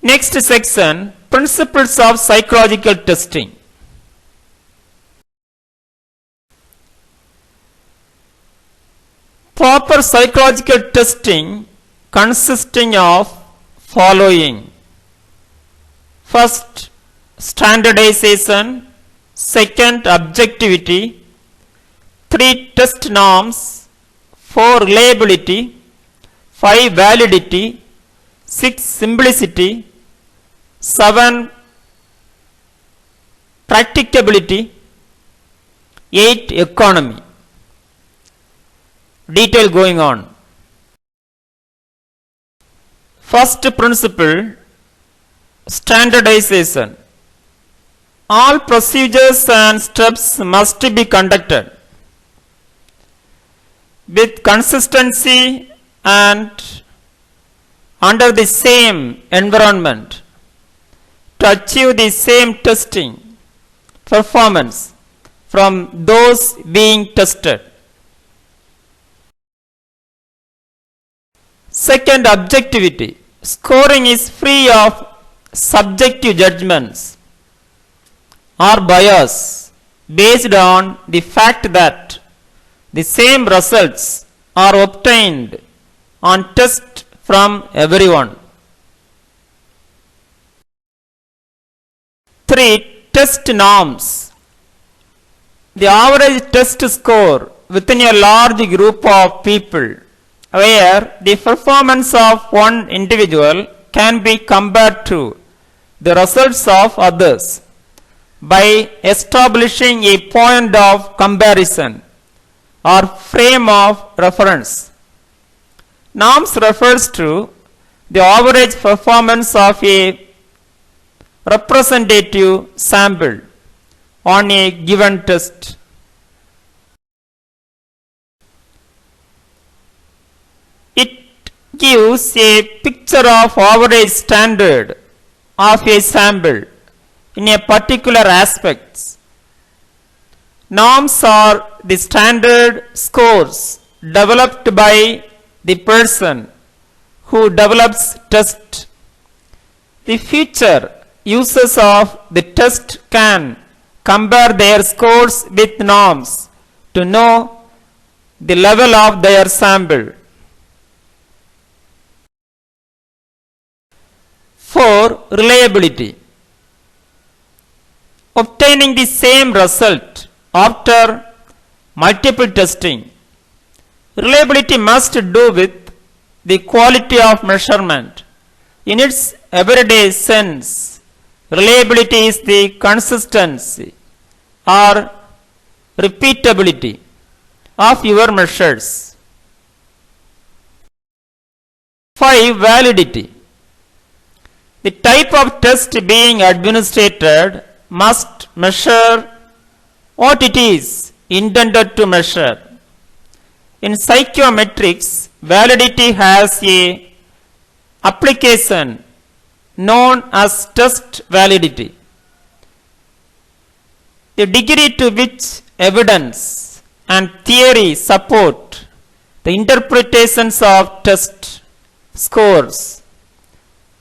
Next section, principles of psychological testing. Proper psychological testing consisting of following. First, standardization. Second, objectivity. 3, test norms. 4, reliability. 5, validity. 6, simplicity. 7, practicability. 8, economy. Detail going on. First principle, standardization. All procedures and steps must be conducted with consistency and under the same environment to achieve the same testing performance from those being tested. Second, objectivity. Scoring is free of subjective judgments or bias based on the fact that the same results are obtained on test from everyone. 3, test norms. The average test score within a large group of people where the performance of one individual can be compared to the results of others by establishing a point of comparison or frame of reference. Norms refers to the average performance of a representative sample on a given test. It gives a picture of average standard of a sample in a particular aspect. Norms are the standard scores developed by the person who develops test. The future users of the test can compare their scores with norms to know the level of their sample. 4, reliability. Obtaining the same result after multiple testing. Reliability must do with the quality of measurement. In its everyday sense, reliability is the consistency or repeatability of your measures. 5, validity. The type of test being administered must measure what it is intended to measure. In psychometrics, validity has a application known as test validity. The degree to which evidence and theory support the interpretations of test scores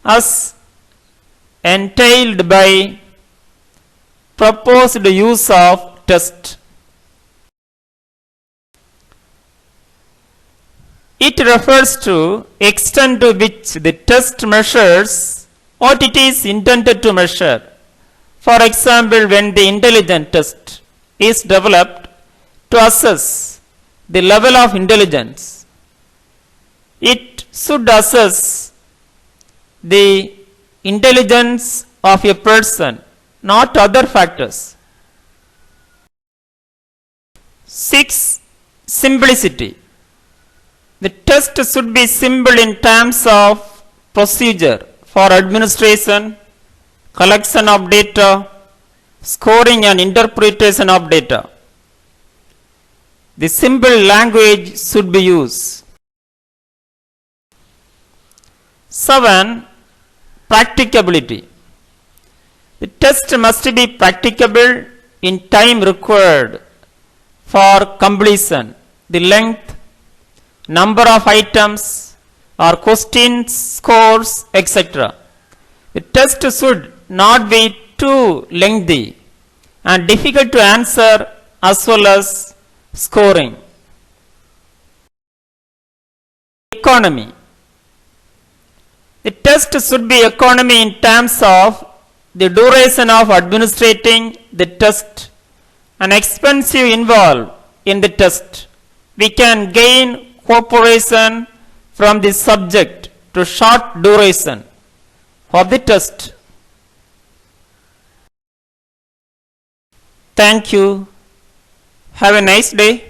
as entailed by proposed use of test. It refers to extent to which the test measures what it is intended to measure. For example, when the intelligence test is developed to assess the level of intelligence, it should assess the intelligence of a person, not other factors. 6, simplicity. The test should be simple in terms of procedure for administration, collection of data, scoring and interpretation of data. The simple language should be used. 7, practicability. The test must be practicable in time required for completion. The length, number of items or questions, scores, etc. The test should not be too lengthy and difficult to answer as well as scoring. Economy. The test should be economy in terms of the duration of administrating the test and expense involved in the test. We can gain cooperation from the subject to short duration of the test. Thank you. Have a nice day.